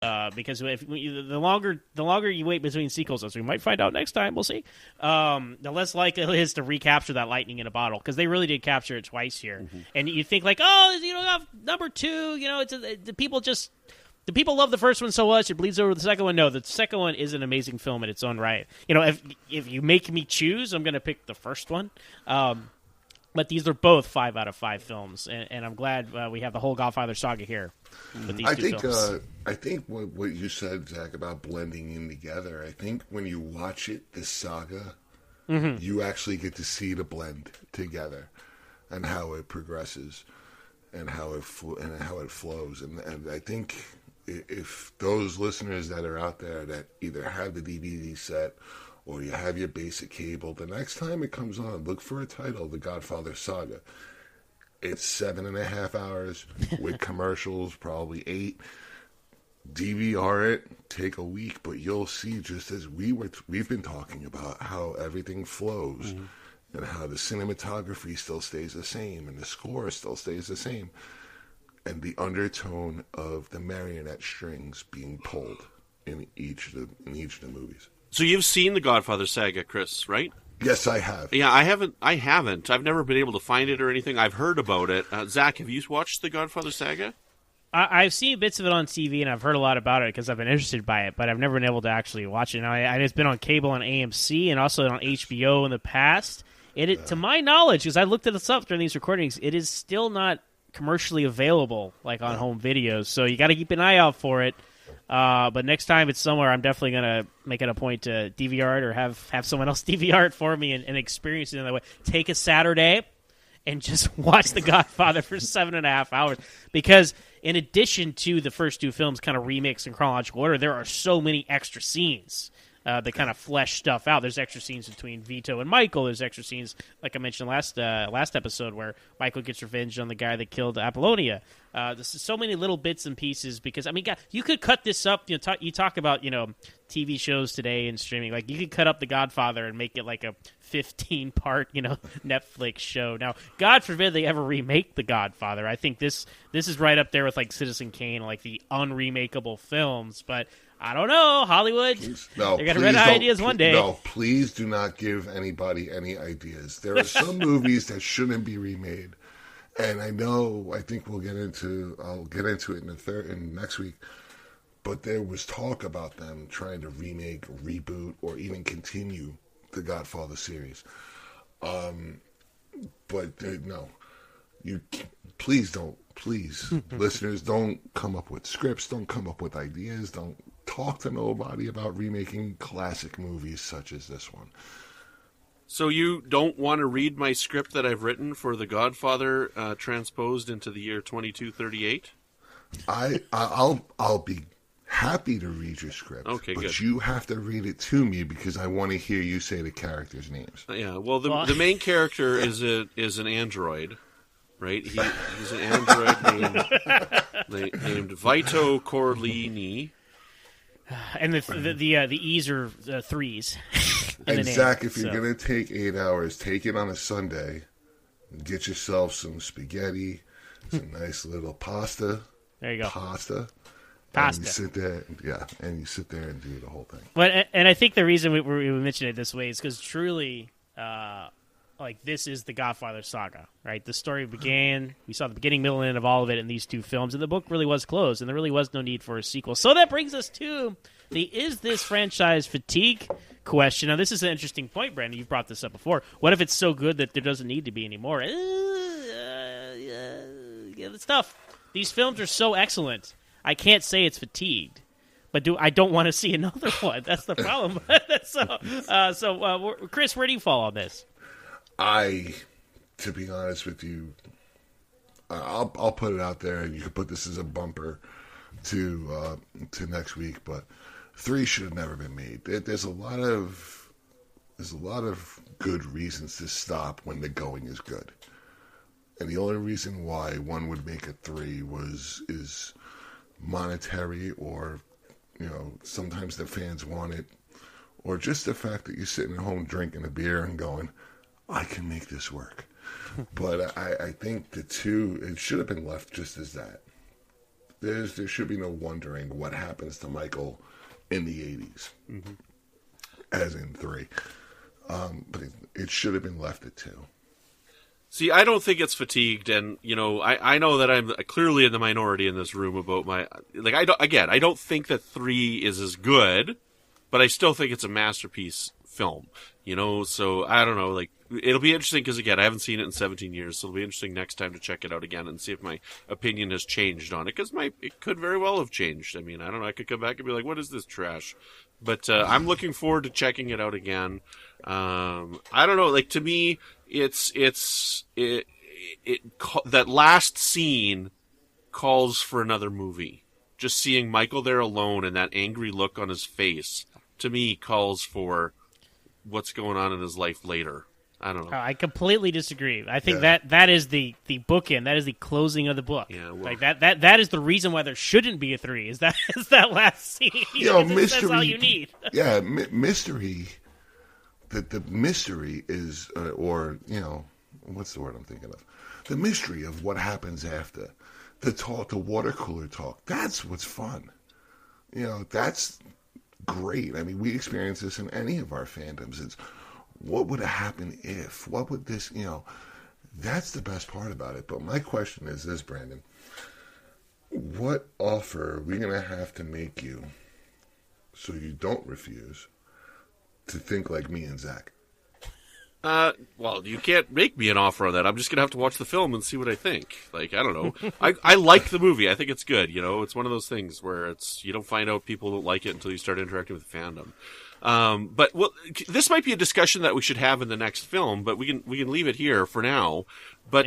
Because the longer you wait between sequels, as we might find out next time, we'll see. The less likely it is to recapture that lightning in a bottle, because they really did capture it twice here. Mm-hmm. And you think like, oh, number two, the people love the first one so much it bleeds over to the second one. No, the second one is an amazing film in its own right. If you make me choose, I'm going to pick the first one. But these are both 5 out of 5 films, and I'm glad we have the whole Godfather saga here with these two films. I think what you said, Zach, about blending in together, I think when you watch it, this saga, mm-hmm. you actually get to see the blend together and how it progresses and how it flows. And I think if those listeners that are out there that either have the DVD set or you have your basic cable, the next time it comes on, look for a title, The Godfather Saga. It's 7.5 hours with commercials, probably 8. DVR it, take a week, but you'll see, just as we've been talking about, how everything flows mm-hmm. and how the cinematography still stays the same and the score still stays the same, and the undertone of the marionette strings being pulled in each of the movies. So you've seen the Godfather saga, Chris, right? Yes, I have. Yeah, I haven't. I've never been able to find it or anything. I've heard about it. Zach, have you watched the Godfather saga? I've seen bits of it on TV, and I've heard a lot about it because I've been interested by it, but I've never been able to actually watch it. Now, it's been on cable on AMC and also on HBO in the past. To my knowledge, because I looked this up during these recordings, it is still not commercially available like on home videos, so you got to keep an eye out for it. But next time it's somewhere, I'm definitely going to make it a point to DVR it or have someone else DVR it for me and experience it in that way. Take a Saturday and just watch The Godfather for 7.5 hours. Because in addition to the first two films kind of remixed in chronological order, there are so many extra scenes that kind of flesh stuff out. There's extra scenes between Vito and Michael. There's extra scenes, like I mentioned last episode, where Michael gets revenge on the guy that killed Apollonia. This is so many little bits and pieces because, I mean, God, you could cut this up. You talk about, TV shows today and streaming. Like, you could cut up The Godfather and make it like a 15-part, Netflix show. Now, God forbid they ever remake The Godfather. I think this is right up there with, like, Citizen Kane, like the unremakeable films. But I don't know, Hollywood. They're going to run out of ideas one day. No, please do not give anybody any ideas. There are some movies that shouldn't be remade. And I think I'll get into it in next week. But there was talk about them trying to remake, reboot, or even continue the Godfather series. But no, please, listeners, don't come up with scripts, don't come up with ideas, don't talk to nobody about remaking classic movies such as this one. So you don't want to read my script that I've written for The Godfather transposed into the year 2238? I'll be happy to read your script. Okay, but good. You have to read it to me because I want to hear you say the characters' names. Yeah, well, the main character is an android, right? He's an android named Vito Corleone. And the E's are threes. And Zach, if you're going to take 8 hours, take it on a Sunday. Get yourself some spaghetti, some nice little pasta. There you go. Pasta. And you sit there, and do the whole thing. But and I think the reason we mentioned it this way is because truly, this is the Godfather saga, right? The story began. We saw the beginning, middle, and end of all of it in these two films, and the book really was closed, and there really was no need for a sequel. So that brings us to is this franchise fatigue question. Now, this is an interesting point, Brandon. You've brought this up before. What if it's so good that there doesn't need to be any more? It's tough. These films are so excellent. I can't say it's fatigued, but I don't want to see another one. That's the problem. So, Chris, where do you fall on this? To be honest with you, I'll put it out there, and you can put this as a bumper to next week. But 3 should have never been made. There's a lot of good reasons to stop when the going is good, and the only reason why one would make a 3 is monetary, or sometimes the fans want it, or just the fact that you're sitting at home drinking a beer and going, I can make this work. But I think the 2, it should have been left just as that. There should be no wondering what happens to Michael in the 80s, as in 3. But it should have been left at 2. See, I don't think it's fatigued, and I know that I'm clearly in the minority in this room about I don't think that 3 is as good, but I still think it's a masterpiece film. So I don't know. It'll be interesting because again, I haven't seen it in 17 years, so it'll be interesting next time to check it out again and see if my opinion has changed on it. Because it could very well have changed. I mean, I don't know. I could come back and be like, "What is this trash?" But I'm looking forward to checking it out again. I don't know. To me, that last scene calls for another movie. Just seeing Michael there alone and that angry look on his face, to me, calls for what's going on in his life later. I don't know. I completely disagree. I think that is the bookend. That is the closing of the book. Yeah, well, that is the reason why there shouldn't be a 3. Is that last scene? Mystery. That's all you need. Yeah, mystery. The mystery is, what's the word I'm thinking of? The mystery of what happens after the water cooler talk. That's what's fun. That's great. I mean, we experience this in any of our fandoms. It's what would have happened if? What would this? That's the best part about it. But my question is this, Brandon: what offer are we going to have to make you so you don't refuse to think like me and Zach? Well, you can't make me an offer on that. I'm just going to have to watch the film and see what I think. I don't know. I like the movie. I think it's good. It's one of those things where you don't find out people don't like it until you start interacting with the fandom. But this might be a discussion that we should have in the next film, but we can leave it here for now. But,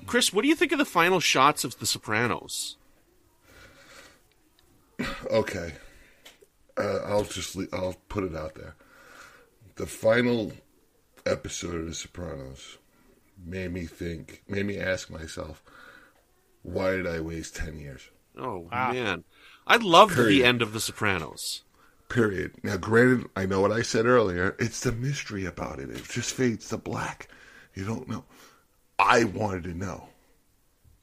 Chris, what do you think of the final shots of The Sopranos? Okay. I'll put it out there. The final episode of The Sopranos made me ask myself, why did I waste 10 years? Oh, man. I loved the end of The Sopranos. Period. Now, granted, I know what I said earlier. It's the mystery about it. It just fades to black. You don't know. I wanted to know.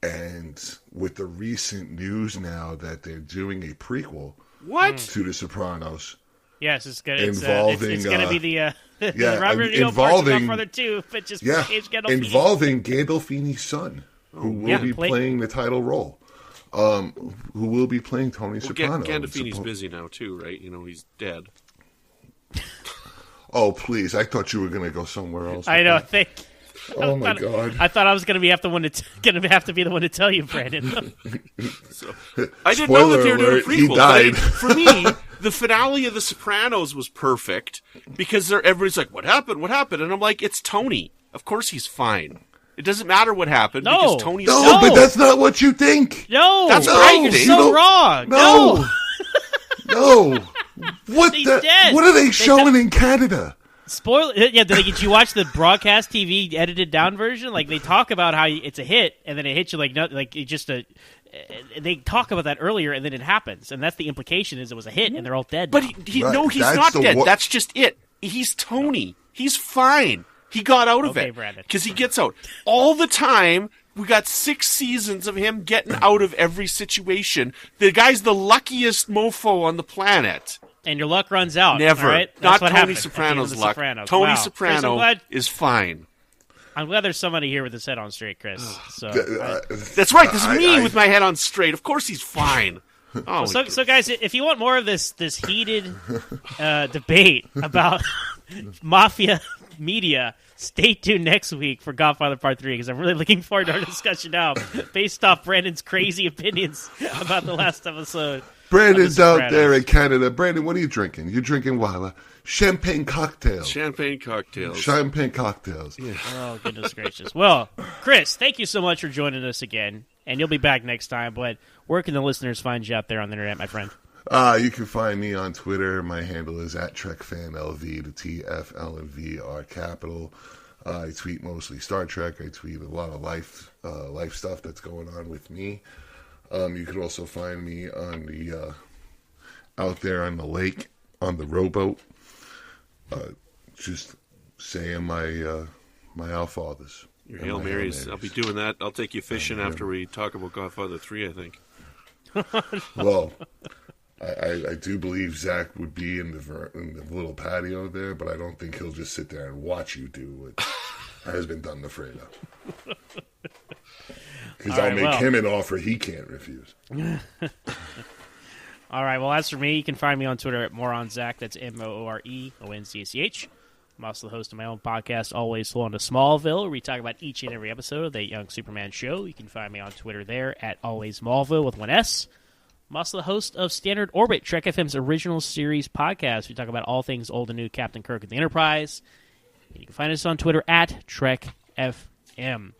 And with the recent news now that they're doing a prequel to The Sopranos. Yes, it's good. Involving, it's going to be the Robert De Niro part of Godfather II, but just involving Gandolfini's son, who will be playing the title role. Who will be playing Tony Soprano. Gandolfini's busy now, too, right? He's dead. Oh, please. I thought you were going to go somewhere else. I know. Oh, my God. I thought I was going to be have to be the one to tell you, Brandon. I didn't know that they were doing a prequel. He died. For me, the finale of The Sopranos was perfect because everybody's like, what happened? What happened? And I'm like, it's Tony. Of course he's fine. It doesn't matter what happened because Tony's No, but that's not what you think. No. That's right. You're so wrong. No. No. He's dead. What are they showing in Canada? Spoiler. Yeah, did you watch the broadcast TV edited down version? They talk about how it's a hit, and then it hits you they talk about that earlier, and then it happens, and that's the implication is it was a hit, and they're all dead. But he's not dead. That's just it. He's Tony. He's fine. He got out of it because he gets out all the time. We got 6 seasons of him getting out of every situation. The guy's the luckiest mofo on the planet. And your luck runs out. Never. Right? Not Tony Soprano's luck. Tony Soprano is fine. I'm glad there's somebody here with his head on straight, Chris. So that's right. This is me with my head on straight. Of course he's fine. Oh, so guys, if you want more of this heated debate about mafia media, stay tuned next week for Godfather Part 3 because I'm really looking forward to our discussion now based off Brandon's crazy opinions about the last episode. Brandon's out there in Canada. Brandon, what are you drinking? You're drinking what? Champagne cocktails. Champagne cocktails. Yeah. Oh, goodness gracious. Well, Chris, thank you so much for joining us again, and you'll be back next time, but where can the listeners find you out there on the internet, my friend? You can find me on Twitter. My handle is @TrekFanLV. The TFL and V are capital. I tweet mostly Star Trek. I tweet a lot of life stuff that's going on with me. You can also find me on the out there on the lake on the rowboat, just saying my Our Fathers. Your Hail Marys. I'll be doing that. I'll take you fishing after we talk about Godfather 3, I think. Well, I do believe Zach would be in the little patio there, but I don't think he'll just sit there and watch you do what has been done to Fredo. Because I'll make him an offer he can't refuse. All right, well, as for me, you can find me on Twitter at MoronZach. That's MoreOnCach. I'm also the host of my own podcast, Always Slow to Smallville, where we talk about each and every episode of the Young Superman show. You can find me on Twitter there at Always Smallville with one S. I'm also the host of Standard Orbit, Trek FM's original series podcast. We talk about all things old and new Captain Kirk and the Enterprise. And you can find us on Twitter at Trek FM.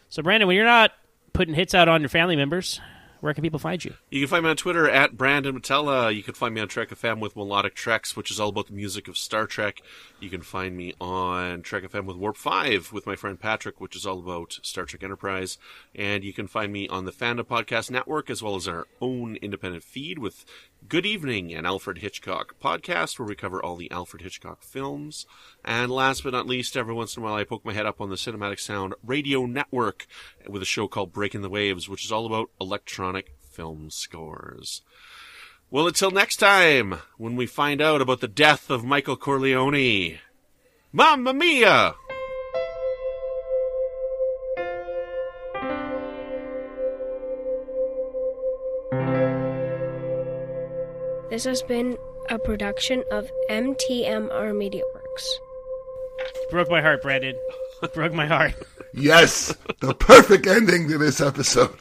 So, Brandon, when you're not putting hits out on your family members, where can people find you? You can find me on Twitter at Brandon Matella. You can find me on Trek FM with Melodic Treks, which is all about the music of Star Trek. You can find me on Trek FM with Warp 5 with my friend Patrick, which is all about Star Trek Enterprise. And you can find me on the Fandom Podcast Network, as well as our own independent feed with Good Evening, an Alfred Hitchcock podcast, where we cover all the Alfred Hitchcock films. And last but not least, every once in a while I poke my head up on the Cinematic Sound Radio Network with a show called Breaking the Waves, which is all about electronic film scores. Well, until next time, when we find out about the death of Michael Corleone. Mamma mia! This has been a production of MTMR Media Works. Broke my heart, Brandon. Broke my heart. Yes, the perfect ending to this episode.